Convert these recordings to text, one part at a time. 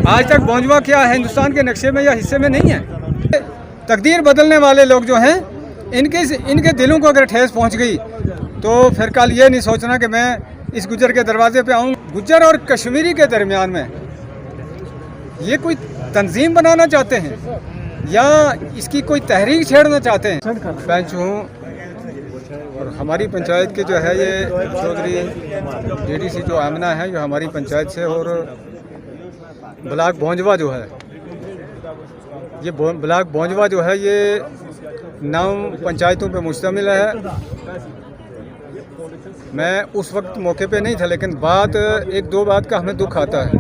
आज तक बौंजवा क्या है हिंदुस्तान के नक्शे में या हिस्से में नहीं है। तकदीर बदलने वाले लोग जो हैं इनके दिलों को अगर ठेस पहुंच गई तो फिर कल ये नहीं सोचना कि मैं इस गुज्जर के दरवाजे पे आऊँ। गुज्जर और कश्मीरी के दरमियान में ये कोई तंजीम बनाना चाहते हैं या इसकी कोई तहरीक छेड़ना चाहते हैं। पंच हूँ और हमारी पंचायत के जो है ये चौधरी डीडीसी जो आमना है जो हमारी पंचायत से, और ब्लॉक बौंजवा जो है ये ब्लॉक बौंजवा जो है ये 9 पंचायतों पे मुश्तमिल है। मैं उस वक्त मौके पे नहीं था, लेकिन एक दो बात का हमें दुख आता है।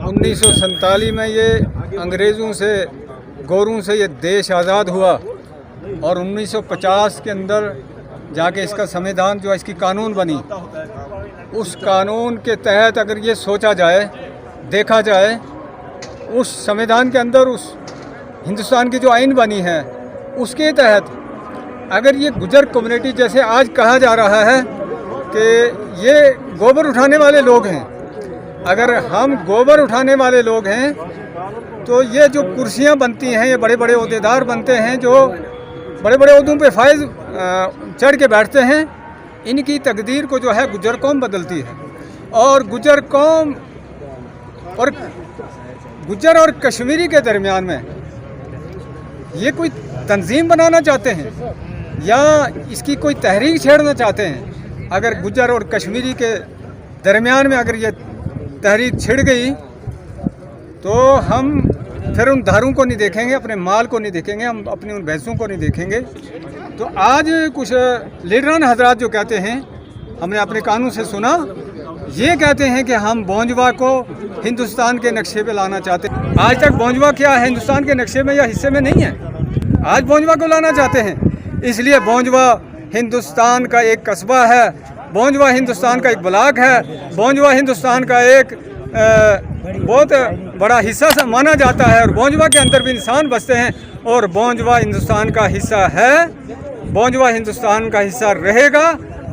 1947 में ये अंग्रेज़ों से गोरों से ये देश आज़ाद हुआ और 1950 के अंदर जाके इसका संविधान जो है इसकी कानून बनी। उस कानून के तहत अगर ये सोचा जाए, देखा जाए, उस संविधान के अंदर उस हिंदुस्तान की जो आइन बनी है उसके तहत अगर ये गुज्जर कम्युनिटी जैसे आज कहा जा रहा है कि ये गोबर उठाने वाले लोग हैं, अगर हम गोबर उठाने वाले लोग हैं तो ये जो कुर्सियां बनती हैं, ये बड़े बड़े ओहदेदार बनते हैं जो बड़े बड़े ओहदों पे फायज चढ़ के बैठते हैं, इनकी तकदीर को जो है गुज्जर कौम बदलती है। और गुज्जर कौम और गुज्जर और कश्मीरी के दरमियान में ये कोई तंजीम बनाना चाहते हैं या इसकी कोई तहरीक छेड़ना चाहते हैं। अगर गुज्जर और कश्मीरी के दरमियान में अगर ये तहरीक छिड़ गई तो हम फिर उन धारों को नहीं देखेंगे, अपने माल को नहीं देखेंगे, हम अपनी उन भैंसों को नहीं देखेंगे। तो आज कुछ लीडरान हजरात जो कहते हैं, हमने अपने कानों से सुना, ये कहते हैं कि हम बौंजवा को हिंदुस्तान के नक्शे पे लाना चाहते हैं। आज तक बौंजवा क्या है हिंदुस्तान के नक्शे में या हिस्से में नहीं है। आज बौंजवा को लाना चाहते हैं, इसलिए बौंजवा हिंदुस्तान का एक कस्बा है, बौंजवा हिंदुस्तान का एक ब्लॉक है, बौंजवा हिंदुस्तान का एक बहुत बड़ा हिस्सा माना जाता है और बौंजवा के अंदर भी इंसान बसते हैं और बौंजवा हिंदुस्तान का हिस्सा है। बौंजवा हिंदुस्तान का हिस्सा रहेगा,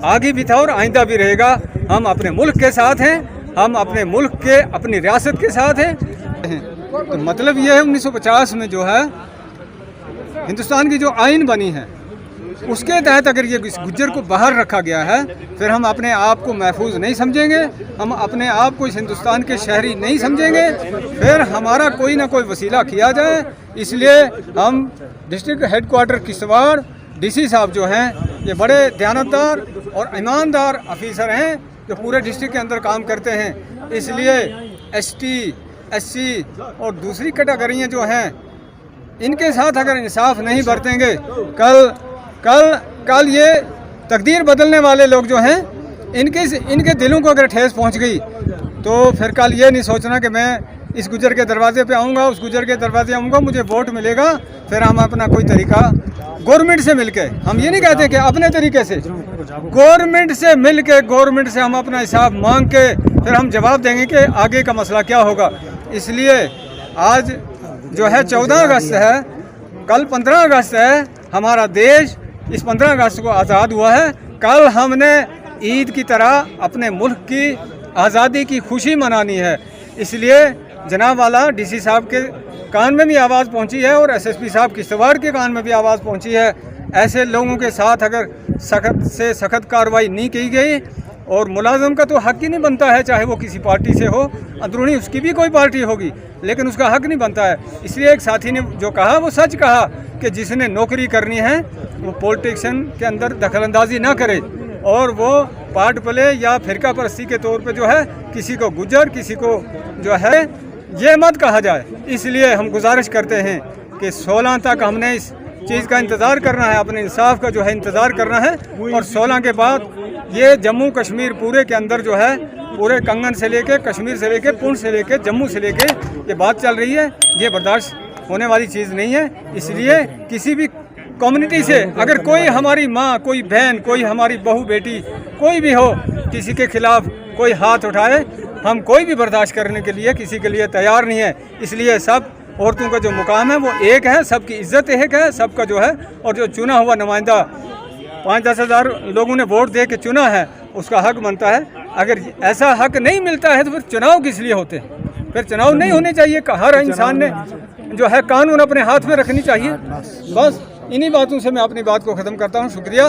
आगे भी था और आइंदा भी रहेगा। हम अपने मुल्क के साथ हैं, हम अपने मुल्क के अपनी रियासत के साथ हैं। तो मतलब ये है 1950 में जो है हिंदुस्तान की जो आइन बनी है उसके तहत अगर ये गुज्जर को बाहर रखा गया है, फिर हम अपने आप को महफूज नहीं समझेंगे, हम अपने आप को इस हिंदुस्तान के शहरी नहीं समझेंगे, फिर हमारा कोई ना कोई वसीला किया जाए। इसलिए हम डिस्ट्रिक्ट हेडक्वार्टर किश्तवाड़ डीसी साहब जो हैं ये बड़े दयानतदार और ईमानदार अफीसर हैं जो पूरे डिस्ट्रिक्ट के अंदर काम करते हैं। इसलिए एसटी, एससी और दूसरी कैटेगरियाँ जो हैं इनके साथ अगर इंसाफ नहीं बरतेंगे, कल ये तकदीर बदलने वाले लोग जो हैं इनके दिलों को अगर ठेस पहुंच गई तो फिर कल ये नहीं सोचना कि मैं इस गुज्जर के दरवाजे पे आऊँगा, उस गुज्जर के दरवाजे आऊँगा, मुझे वोट मिलेगा, फिर हम अपना कोई तरीका गवर्नमेंट से मिलके, हम ये नहीं कहते कि अपने तरीके से, गवर्नमेंट से मिलके, गवर्नमेंट से हम अपना हिसाब मांग के फिर हम जवाब देंगे कि आगे का मसला क्या होगा। इसलिए आज जो है 14 अगस्त है, कल 15 अगस्त है, हमारा देश इस 15 अगस्त को आज़ाद हुआ है। कल हमने ईद की तरह अपने मुल्क की आज़ादी की खुशी मनानी है। इसलिए जनाब वाला डीसी साहब के कान में भी आवाज़ पहुंची है और एसएसपी साहब किश्तवाड़ के कान में भी आवाज़ पहुंची है। ऐसे लोगों के साथ अगर सख्त से सख्त कार्रवाई नहीं की गई, और मुलाजम का तो हक ही नहीं बनता है, चाहे वो किसी पार्टी से हो, अंदरूनी उसकी भी कोई पार्टी होगी, लेकिन उसका हक नहीं बनता है। इसलिए एक साथी ने जो कहा वो सच कहा कि जिसने नौकरी करनी है वो पॉलिटिशियन के अंदर दखलंदाजी ना करे और वो पार्ट प्ले या फिरका परस्ती के तौर पे जो है किसी को गुज्जर, किसी को जो है ये मत कहा जाए। इसलिए हम गुजारिश करते हैं कि 16 तक हमने इस चीज़ का इंतज़ार करना है, अपने इंसाफ का जो है इंतज़ार करना है, और 16 के बाद ये जम्मू कश्मीर पूरे के अंदर जो है पूरे कंगन से लेके, कश्मीर से लेके, पुंछ से लेके, जम्मू से लेके ये बात चल रही है, ये बर्दाश्त होने वाली चीज़ नहीं है। इसलिए किसी भी कम्युनिटी से अगर कोई हमारी माँ, कोई बहन, कोई हमारी बहू बेटी, कोई भी हो, किसी के खिलाफ कोई हाथ उठाए, हम कोई भी बर्दाश्त करने के लिए किसी के लिए तैयार नहीं है। इसलिए सब औरतों का जो मुकाम है वो एक है, सबकी इज्जत एक है, सबका जो है, और जो चुना हुआ नुमाइंदा 5-10 हज़ार लोगों ने वोट दे के चुना है उसका हक बनता है। अगर ऐसा हक नहीं मिलता है तो फिर चुनाव किस लिए होते हैं। फिर चुनाव नहीं होने चाहिए। हर इंसान ने जो है कानून अपने हाथ में रखनी चाहिए। बस इन्हीं बातों से मैं अपनी बात को ख़त्म करता हूँ। शुक्रिया।